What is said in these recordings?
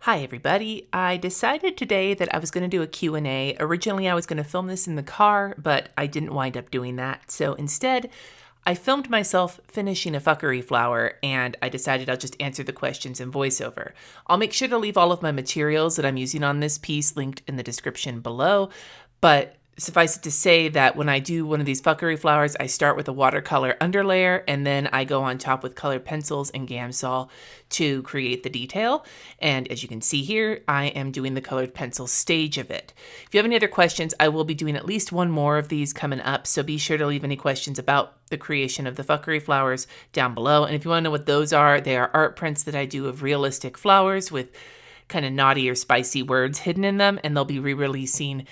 Hi everybody. I decided today that I was going to do a Q&A. Originally I was going to film this in the car, but I didn't wind up doing that. So instead, I filmed myself finishing a fuckery flower and I decided I'll just answer the questions in voiceover. I'll make sure to leave all of my materials that I'm using on this piece linked in the description below, but suffice it to say that when I do one of these fuckery flowers, I start with a watercolor underlayer and then I go on top with colored pencils and Gamsol to create the detail. And as you can see here, I am doing the colored pencil stage of it. If you have any other questions, I will be doing at least one more of these coming up, so be sure to leave any questions about the creation of the fuckery flowers down below. And if you want to know what those are, they are art prints that I do of realistic flowers with kind of naughty or spicy words hidden in them, and they'll be re-releasing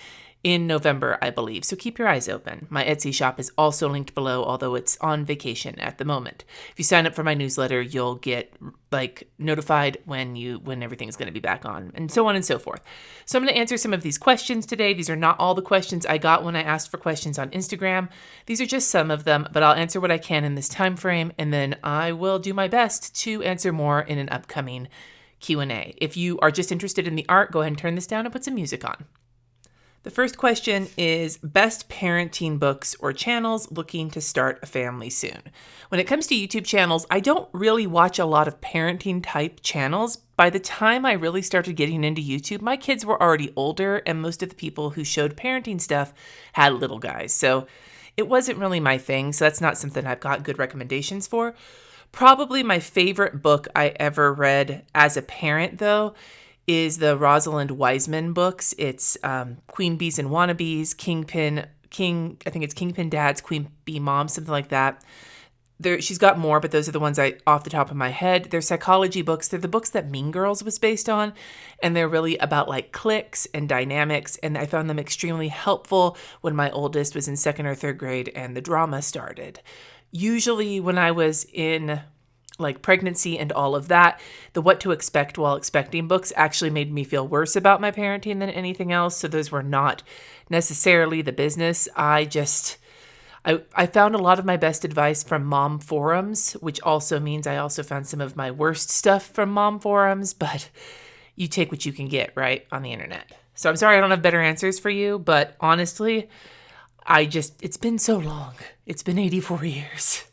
in November, I believe. So keep your eyes open. My Etsy shop is also linked below, although it's on vacation at the moment. If you sign up for my newsletter, you'll get notified when everything's going to be back on, and so on and so forth. So I'm going to answer some of these questions today. These are not all the questions I got when I asked for questions on Instagram. These are just some of them, but I'll answer what I can in this time frame, and then I will do my best to answer more in an upcoming Q&A. If you are just interested in the art, go ahead and turn this down and put some music on. The first question is best parenting books or channels looking to start a family soon. When it comes to YouTube channels, I don't really watch a lot of parenting type channels. By the time I really started getting into YouTube, my kids were already older and most of the people who showed parenting stuff had little guys. So it wasn't really my thing. So that's not something I've got good recommendations for. Probably my favorite book I ever read as a parent, though, is the Rosalind Wiseman books. It's Queen Bees and Wannabes, I think it's Kingpin Dads, Queen Bee Moms, something like that. She's got more, but those are the ones off the top of my head. They're psychology books. They're the books that Mean Girls was based on, and they're really about cliques and dynamics, and I found them extremely helpful when my oldest was in 2nd or 3rd grade and the drama started. Usually when I was in pregnancy and all of that, the What to Expect While Expecting books actually made me feel worse about my parenting than anything else. So those were not necessarily the business. I found a lot of my best advice from mom forums, which also means I also found some of my worst stuff from mom forums, but you take what you can get, right, on the internet. So I'm sorry I don't have better answers for you, but honestly, it's been so long. It's been 84 years.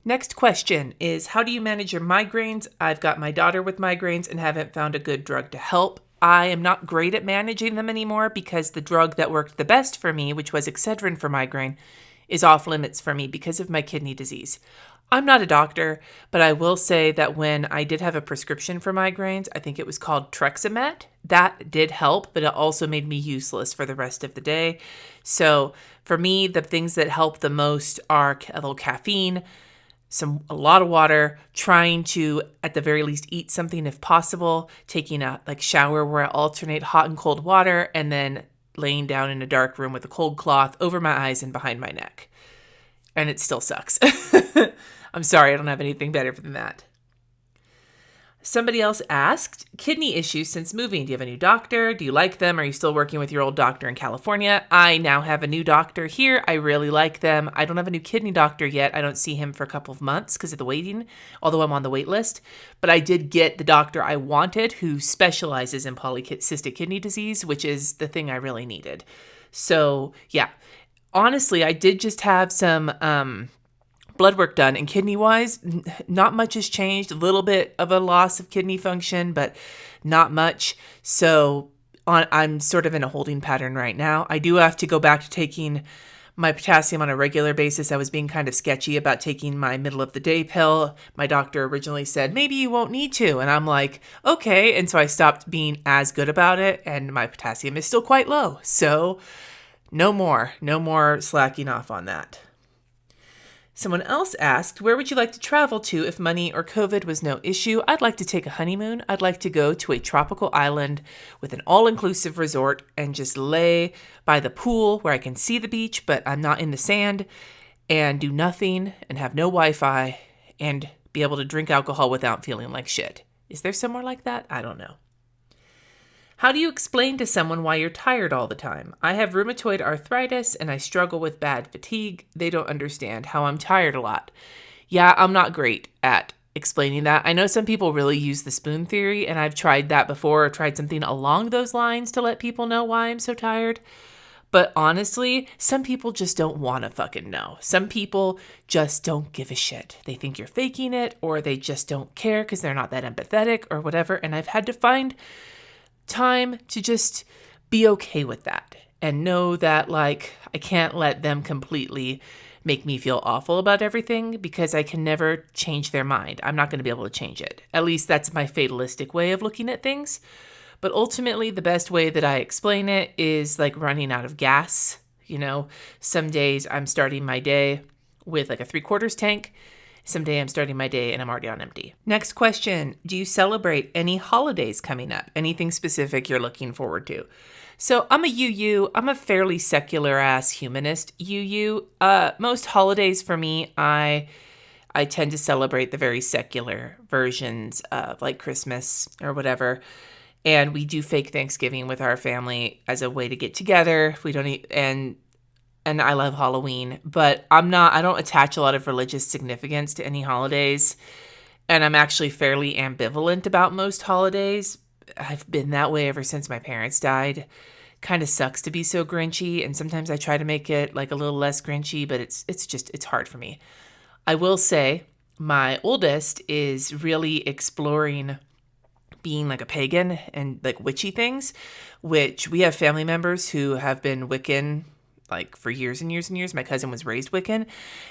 Next question is, how do you manage your migraines? I've got my daughter with migraines and haven't found a good drug to help. I am not great at managing them anymore because the drug that worked the best for me, which was Excedrin for migraine, is off limits for me because of my kidney disease. I'm not a doctor, but I will say that when I did have a prescription for migraines, I think it was called Trexamet, that did help, but it also made me useless for the rest of the day. So for me, the things that help the most are a little caffeine, a lot of water, trying to, at the very least, eat something if possible, taking a shower where I alternate hot and cold water, and then laying down in a dark room with a cold cloth over my eyes and behind my neck. And it still sucks. I'm sorry, I don't have anything better than that. Somebody else asked, kidney issues since moving. Do you have a new doctor? Do you like them? Are you still working with your old doctor in California? I now have a new doctor here. I really like them. I don't have a new kidney doctor yet. I don't see him for a couple of months because of the waiting, although I'm on the wait list. But I did get the doctor I wanted who specializes in polycystic kidney disease, which is the thing I really needed. So yeah, honestly, I did just have some blood work done, and kidney-wise, not much has changed. A little bit of a loss of kidney function, but not much. So I'm sort of in a holding pattern right now. I do have to go back to taking my potassium on a regular basis. I was being kind of sketchy about taking my middle of the day pill. My doctor originally said, maybe you won't need to. And I'm like, okay. And so I stopped being as good about it, and my potassium is still quite low. So no more slacking off on that. Someone else asked, where would you like to travel to if money or COVID was no issue? I'd like to take a honeymoon. I'd like to go to a tropical island with an all-inclusive resort and just lay by the pool where I can see the beach, but I'm not in the sand, and do nothing and have no Wi-Fi and be able to drink alcohol without feeling like shit. Is there somewhere like that? I don't know. How do you explain to someone why you're tired all the time? I have rheumatoid arthritis and I struggle with bad fatigue. They don't understand how I'm tired a lot. Yeah, I'm not great at explaining that. I know some people really use the spoon theory, and I've tried that before, or tried something along those lines to let people know why I'm so tired. But honestly, some people just don't want to fucking know. Some people just don't give a shit. They think you're faking it, or they just don't care because they're not that empathetic or whatever. And I've had to find time to just be okay with that and know that, like, I can't let them completely make me feel awful about everything because I can never change their mind. I'm not going to be able to change it. At least that's my fatalistic way of looking at things. But ultimately, the best way that I explain it is like running out of gas. You know, some days I'm starting my day with like a 3/4 tank. Someday I'm starting my day and I'm already on empty. Next question. Do you celebrate any holidays coming up? Anything specific you're looking forward to? So I'm a UU. I'm a fairly secular ass humanist UU. Most holidays for me, I tend to celebrate the very secular versions of like Christmas or whatever. And we do fake Thanksgiving with our family as a way to get together. We don't eat, and I love Halloween, but I don't attach a lot of religious significance to any holidays. And I'm actually fairly ambivalent about most holidays. I've been that way ever since my parents died. Kind of sucks to be so grinchy, and sometimes I try to make it like a little less grinchy, but it's hard for me. I will say my oldest is really exploring being like a pagan and like witchy things, which we have family members who have been Wiccan like for years and years and years. My cousin was raised Wiccan.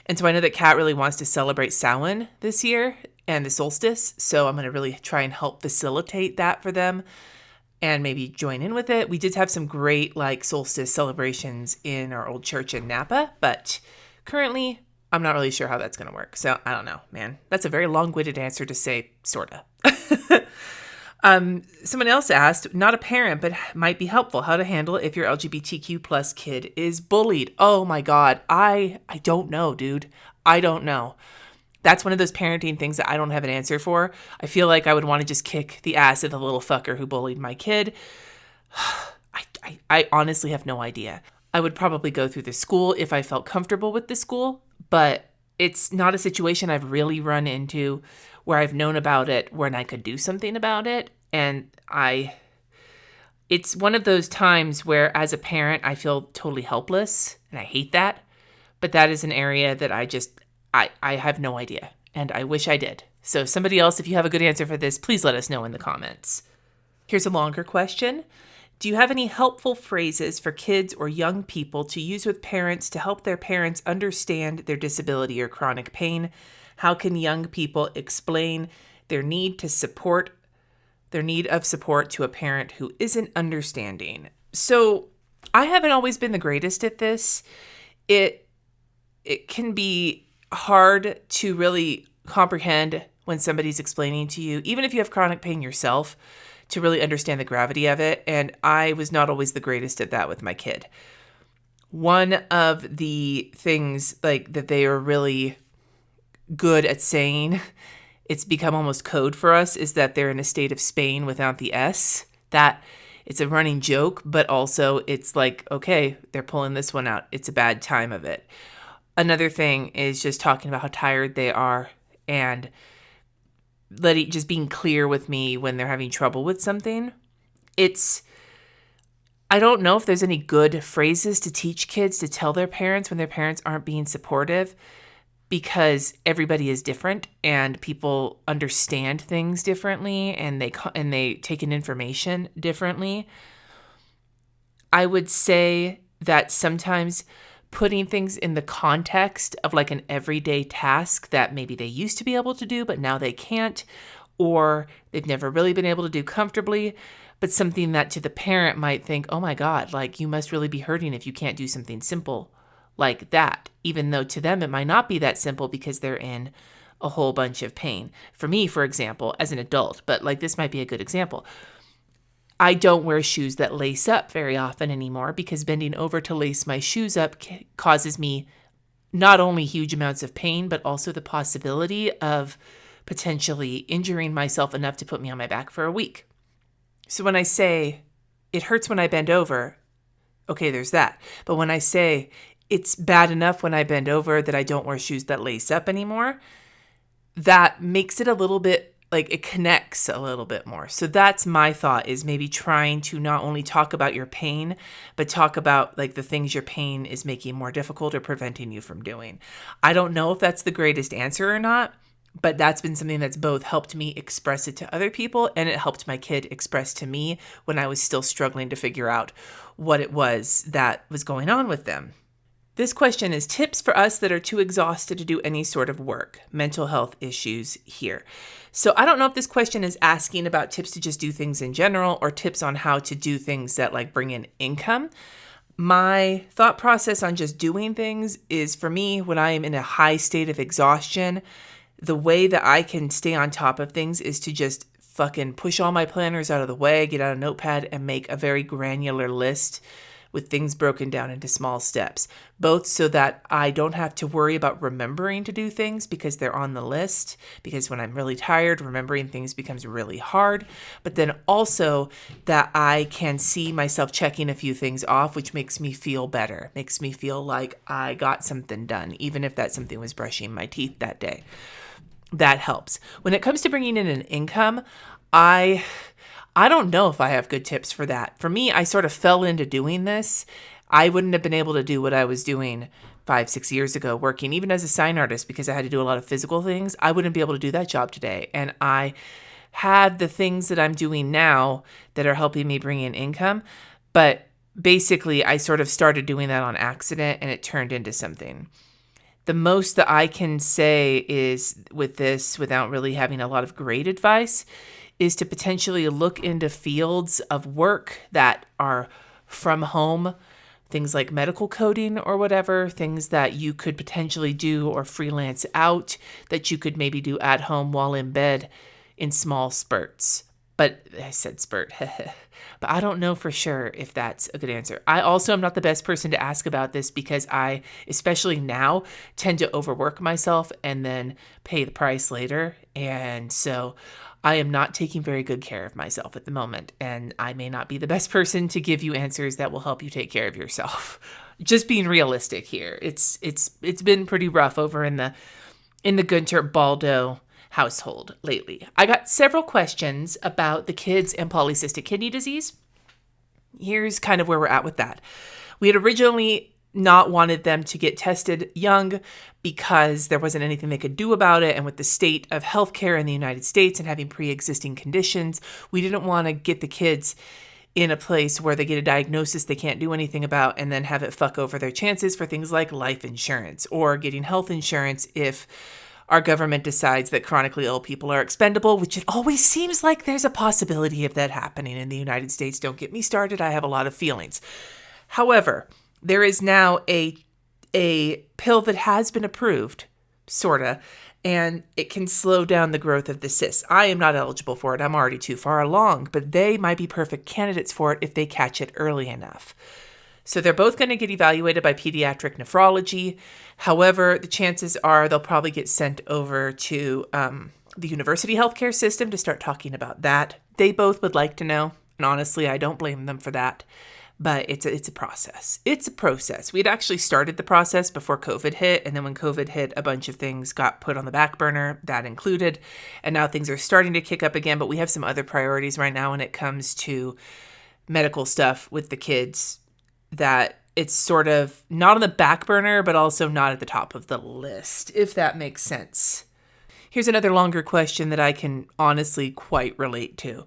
And so I know that Kat really wants to celebrate Samhain this year and the solstice. So I'm going to really try and help facilitate that for them and maybe join in with it. We did have some great like solstice celebrations in our old church in Napa, but currently I'm not really sure how that's going to work. So I don't know, man. That's a very long-winded answer to say sorta. Someone else asked, not a parent, but might be helpful, how to handle if your LGBTQ plus kid is bullied. Oh my God. I don't know, dude. I don't know. That's one of those parenting things that I don't have an answer for. I feel like I would want to just kick the ass of the little fucker who bullied my kid. I honestly have no idea. I would probably go through the school if I felt comfortable with the school, but it's not a situation I've really run into where I've known about it when I could do something about it. And it's one of those times where as a parent, I feel totally helpless and I hate that. But that is an area that I have no idea. And I wish I did. So somebody else, if you have a good answer for this, please let us know in the comments. Here's a longer question. Do you have any helpful phrases for kids or young people to use with parents to help their parents understand their disability or chronic pain? How can young people explain their need of support to a parent who isn't understanding? So I haven't always been the greatest at this. It can be hard to really comprehend when somebody's explaining to you, even if you have chronic pain yourself, to really understand the gravity of it. And I was not always the greatest at that with my kid. One of the things like that they are really good at saying, it's become almost code for us, is that they're in a state of Spain without the S. That it's a running joke, but also it's like, okay, they're pulling this one out. It's a bad time of it. Another thing is just talking about how tired they are and just being clear with me when they're having trouble with something. I don't know if there's any good phrases to teach kids to tell their parents when their parents aren't being supportive, because everybody is different and people understand things differently and they take in information differently. I would say that sometimes putting things in the context of like an everyday task that maybe they used to be able to do, but now they can't, or they've never really been able to do comfortably, but something that to the parent might think, oh my God, like you must really be hurting if you can't do something simple like that, even though to them it might not be that simple because they're in a whole bunch of pain. For me, for example, as an adult, but like this might be a good example, I don't wear shoes that lace up very often anymore because bending over to lace my shoes up causes me not only huge amounts of pain, but also the possibility of potentially injuring myself enough to put me on my back for a week. So when I say it hurts when I bend over, okay, there's that. But when I say it's bad enough when I bend over that I don't wear shoes that lace up anymore, that makes it a little bit like it connects a little bit more. So that's my thought, is maybe trying to not only talk about your pain, but talk about like the things your pain is making more difficult or preventing you from doing. I don't know if that's the greatest answer or not, but that's been something that's both helped me express it to other people, and it helped my kid express to me when I was still struggling to figure out what it was that was going on with them. This question is tips for us that are too exhausted to do any sort of work, mental health issues here. So I don't know if this question is asking about tips to just do things in general or tips on how to do things that like bring in income. My thought process on just doing things is, for me, when I am in a high state of exhaustion, the way that I can stay on top of things is to just fucking push all my planners out of the way, get out a notepad and make a very granular list with things broken down into small steps, both so that I don't have to worry about remembering to do things because they're on the list, because when I'm really tired, remembering things becomes really hard, but then also that I can see myself checking a few things off, which makes me feel better, makes me feel like I got something done, even if that something was brushing my teeth that day. That helps. When it comes to bringing in an income, I don't know if I have good tips for that. For me, I sort of fell into doing this. I wouldn't have been able to do what I was doing 5-6 years ago, working even as a sign artist, because I had to do a lot of physical things. I wouldn't be able to do that job today. And I had the things that I'm doing now that are helping me bring in income. But basically, I sort of started doing that on accident, and it turned into something. The most that I can say is with this, without really having a lot of great advice, is to potentially look into fields of work that are from home, things like medical coding or whatever, things that you could potentially do or freelance out that you could maybe do at home while in bed in small spurts. But I said spurt, but I don't know for sure if that's a good answer. I also am not the best person to ask about this because I, especially now, tend to overwork myself and then pay the price later. And so I am not taking very good care of myself at the moment, and I may not be the best person to give you answers that will help you take care of yourself. Just being realistic here. It's been pretty rough over in the Guentert-Baldo household lately. I got several questions about the kids and polycystic kidney disease. Here's kind of where we're at with that. We had originally not wanted them to get tested young because there wasn't anything they could do about it. And with the state of healthcare in the United States and having pre-existing conditions, we didn't want to get the kids in a place where they get a diagnosis they can't do anything about and then have it fuck over their chances for things like life insurance or getting health insurance if our government decides that chronically ill people are expendable, which it always seems like there's a possibility of that happening in the United States. Don't get me started. I have a lot of feelings. However, there is now a pill that has been approved, sorta, and it can slow down the growth of the cysts. I am not eligible for it. I'm already too far along, but they might be perfect candidates for it if they catch it early enough. So they're both going to get evaluated by pediatric nephrology. However, the chances are they'll probably get sent over to the university healthcare system to start talking about that. They both would like to know, and honestly, I don't blame them for that. But it's a process. It's a process. We had actually started the process before COVID hit, and then when COVID hit, a bunch of things got put on the back burner, that included, and now things are starting to kick up again, but we have some other priorities right now when it comes to medical stuff with the kids that it's sort of not on the back burner, but also not at the top of the list, if that makes sense. Here's another longer question that I can honestly quite relate to.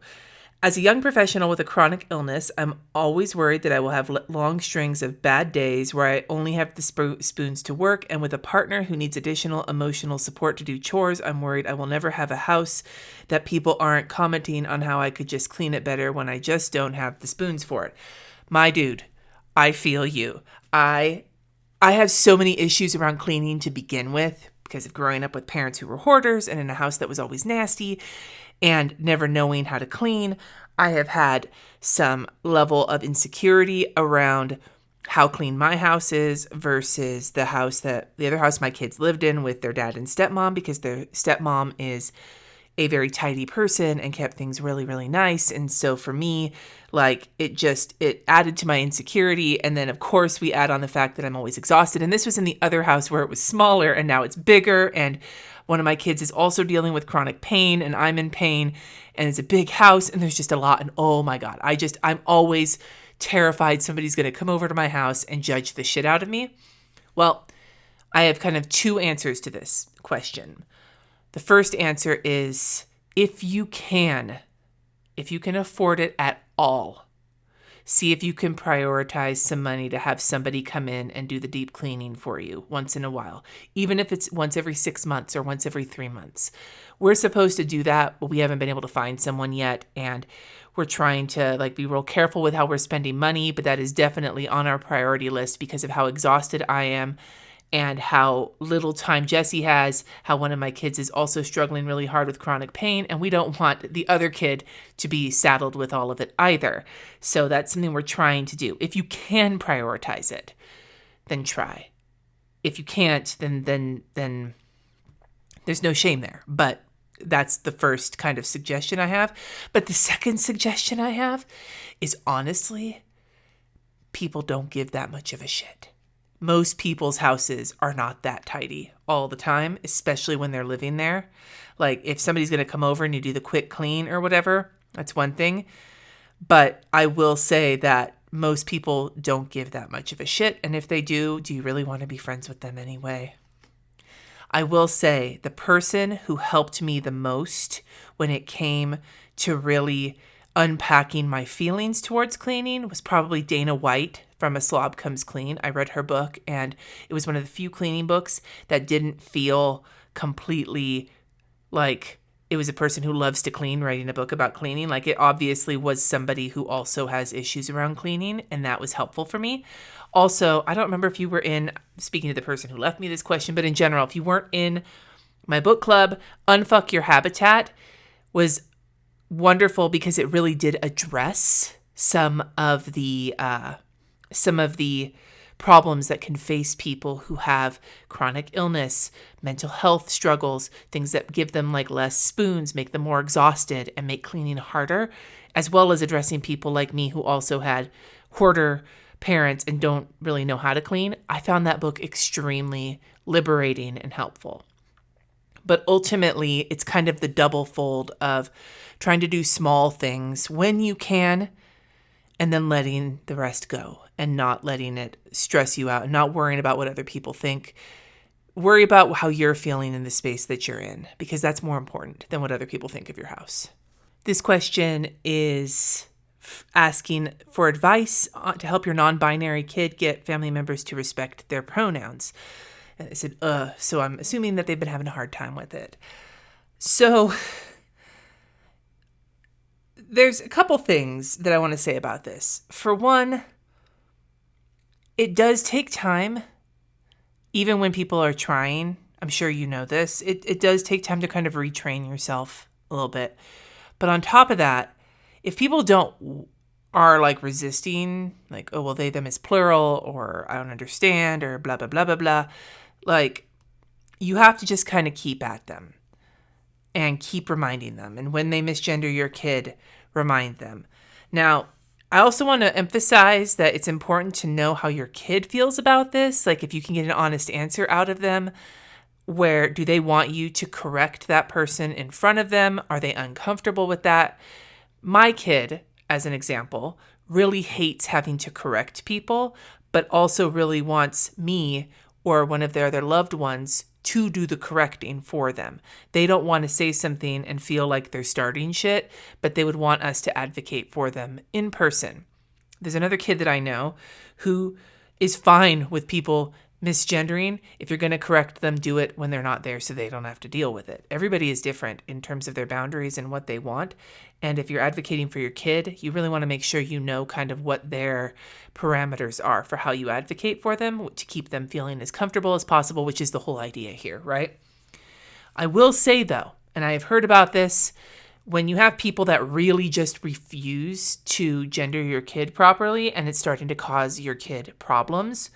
As a young professional with a chronic illness, I'm always worried that I will have long strings of bad days where I only have the spoons to work, and with a partner who needs additional emotional support to do chores, I'm worried I will never have a house that people aren't commenting on how I could just clean it better when I just don't have the spoons for it. My dude, I feel you. I have so many issues around cleaning to begin with because of growing up with parents who were hoarders and in a house that was always nasty and never knowing how to clean. I have had some level of insecurity around how clean my house is versus the other house my kids lived in with their dad and stepmom, because their stepmom is a very tidy person and kept things really, really nice. And so for me, like it added to my insecurity. And then of course we add on the fact that I'm always exhausted. And this was in the other house where it was smaller and now it's bigger. And one of my kids is also dealing with chronic pain and I'm in pain and it's a big house and there's just a lot. And oh my God, I'm always terrified somebody's going to come over to my house and judge the shit out of me. Well, I have kind of two answers to this question. The first answer is if you can afford it at all, see if you can prioritize some money to have somebody come in and do the deep cleaning for you once in a while, even if it's once every 6 months or once every 3 months. We're supposed to do that, but we haven't been able to find someone yet. And we're trying to be real careful with how we're spending money, but that is definitely on our priority list because of how exhausted I am and how little time Jesse has, how one of my kids is also struggling really hard with chronic pain, and we don't want the other kid to be saddled with all of it either. So that's something we're trying to do. If you can prioritize it, then try. If you can't, then there's no shame there. But that's the first kind of suggestion I have. But the second suggestion I have is honestly, people don't give that much of a shit. Most people's houses are not that tidy all the time, especially when they're living there. Like if somebody's going to come over and you do the quick clean or whatever, that's one thing. But I will say that most people don't give that much of a shit. And if they do you really want to be friends with them anyway? I will say the person who helped me the most when it came to really unpacking my feelings towards cleaning was probably Dana White from A Slob Comes Clean. I read her book and it was one of the few cleaning books that didn't feel completely like it was a person who loves to clean writing a book about cleaning. Like it obviously was somebody who also has issues around cleaning, and that was helpful for me. Also, I don't remember if you were speaking to the person who left me this question, but in general, if you weren't in my book club, Unfuck Your Habitat was wonderful because it really did address some of the problems that can face people who have chronic illness, mental health struggles, things that give them less spoons, make them more exhausted, and make cleaning harder, as well as addressing people like me who also had hoarder parents and don't really know how to clean. I found that book extremely liberating and helpful. But ultimately, it's kind of the double fold of trying to do small things when you can, and then letting the rest go and not letting it stress you out and not worrying about what other people think. Worry about how you're feeling in the space that you're in, because that's more important than what other people think of your house. This question is asking for advice to help your non-binary kid get family members to respect their pronouns. And I said, so I'm assuming that they've been having a hard time with it. So there's a couple things that I want to say about this. For one, it does take time, even when people are trying. I'm sure you know this. It does take time to kind of retrain yourself a little bit. But on top of that, if people are resisting, oh, well, they, them is plural, or I don't understand, or blah, blah, blah, blah, blah, you have to just kind of keep at them and keep reminding them. And when they misgender your kid, remind them. Now, I also want to emphasize that it's important to know how your kid feels about this. If you can get an honest answer out of them, where do they want you to correct that person in front of them? Are they uncomfortable with that? My kid, as an example, really hates having to correct people, but also really wants me or one of their other loved ones to do the correcting for them. They don't want to say something and feel like they're starting shit, but they would want us to advocate for them in person. There's another kid that I know who is fine with people misgendering. If you're going to correct them, do it when they're not there so they don't have to deal with it. Everybody is different in terms of their boundaries and what they want. And if you're advocating for your kid, you really want to make sure you know kind of what their parameters are for how you advocate for them to keep them feeling as comfortable as possible, which is the whole idea here, right? I will say though, and I have heard about this, when you have people that really just refuse to gender your kid properly and it's starting to cause your kid problems,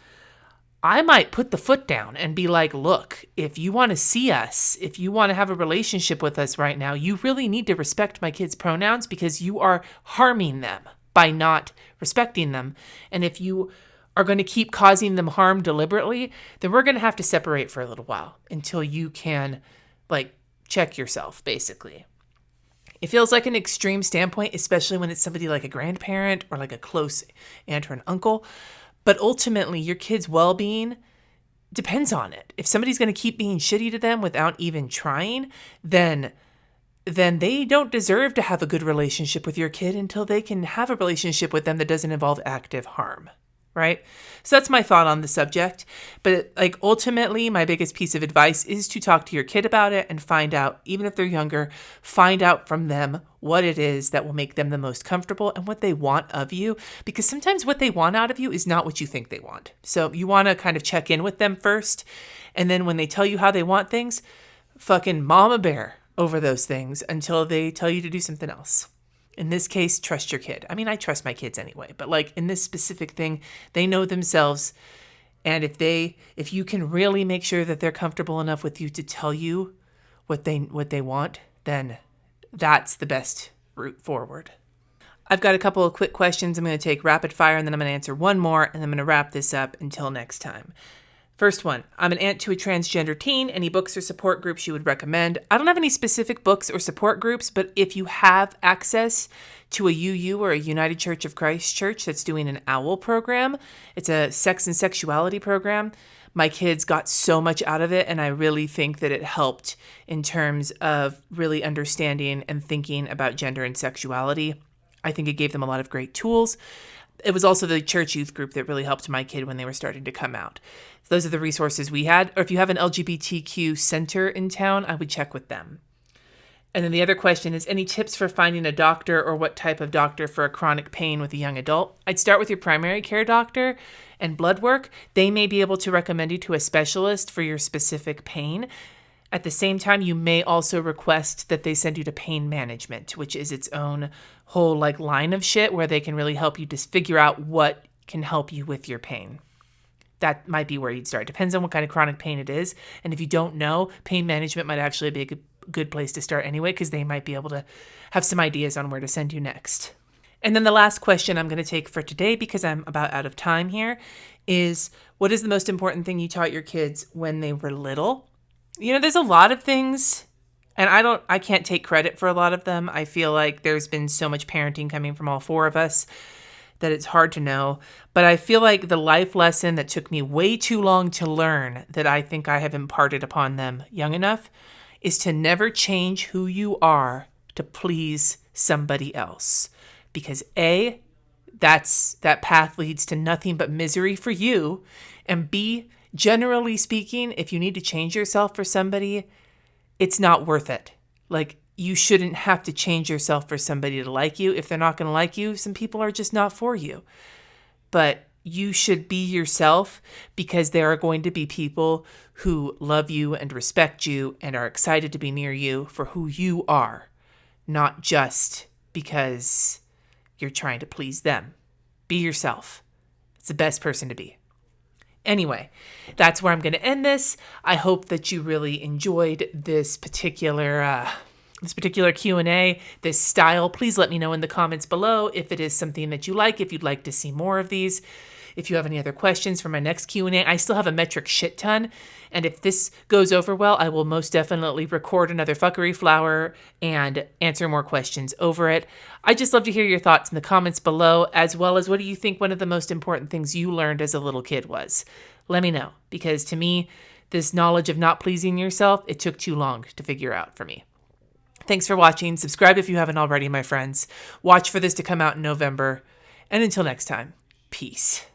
I might put the foot down and be like, look, if you want to see us, if you want to have a relationship with us right now, you really need to respect my kids' pronouns because you are harming them by not respecting them. And if you are going to keep causing them harm deliberately, then we're going to have to separate for a little while until you can check yourself, basically. It feels like an extreme standpoint, especially when it's somebody like a grandparent or like a close aunt or an uncle. But ultimately, your kid's well-being depends on it. If somebody's going to keep being shitty to them without even trying, then they don't deserve to have a good relationship with your kid until they can have a relationship with them that doesn't involve active harm. Right? So that's my thought on the subject. But ultimately, my biggest piece of advice is to talk to your kid about it and find out, even if they're younger, find out from them what it is that will make them the most comfortable and what they want of you. Because sometimes what they want out of you is not what you think they want. So you want to kind of check in with them first. And then when they tell you how they want things, fucking mama bear over those things until they tell you to do something else. In this case, trust your kid. I mean, I trust my kids anyway, but in this specific thing, they know themselves. And if you can really make sure that they're comfortable enough with you to tell you what they want, then that's the best route forward. I've got a couple of quick questions. I'm going to take rapid fire and then I'm going to answer one more and I'm going to wrap this up until next time. First one, I'm an aunt to a transgender teen. Any books or support groups you would recommend? I don't have any specific books or support groups, but if you have access to a UU or a United Church of Christ church that's doing an OWL program, it's a sex and sexuality program. My kids got so much out of it, and I really think that it helped in terms of really understanding and thinking about gender and sexuality. I think it gave them a lot of great tools. It was also the church youth group that really helped my kid when they were starting to come out. So those are the resources we had. Or if you have an LGBTQ center in town, I would check with them. And then the other question is, any tips for finding a doctor or what type of doctor for a chronic pain with a young adult? I'd start with your primary care doctor and blood work. They may be able to recommend you to a specialist for your specific pain. At the same time, you may also request that they send you to pain management, which is its own whole line of shit where they can really help you just figure out what can help you with your pain. That might be where you'd start. Depends on what kind of chronic pain it is. And if you don't know, pain management might actually be a good place to start anyway, because they might be able to have some ideas on where to send you next. And then the last question I'm going to take for today, because I'm about out of time here, is what is the most important thing you taught your kids when they were little? There's a lot of things, and I can't take credit for a lot of them. I feel like there's been so much parenting coming from all four of us that it's hard to know. But I feel like the life lesson that took me way too long to learn, that I think I have imparted upon them young enough, is to never change who you are to please somebody else. Because A, that path leads to nothing but misery for you. And B, generally speaking, if you need to change yourself for somebody, it's not worth it. You shouldn't have to change yourself for somebody to like you. If they're not going to like you, some people are just not for you. But you should be yourself, because there are going to be people who love you and respect you and are excited to be near you for who you are, not just because you're trying to please them. Be yourself. It's the best person to be. Anyway, that's where I'm going to end this. I hope that you really enjoyed this particular Q&A, this style. Please let me know in the comments below if it is something that you like, if you'd like to see more of these. If you have any other questions for my next Q&A, I still have a metric shit ton. And if this goes over well, I will most definitely record another fuckery flower and answer more questions over it. I just love to hear your thoughts in the comments below, as well as what do you think one of the most important things you learned as a little kid was? Let me know, because to me, this knowledge of not pleasing yourself, it took too long to figure out for me. Thanks for watching. Subscribe if you haven't already, my friends. Watch for this to come out in November. And until next time, peace.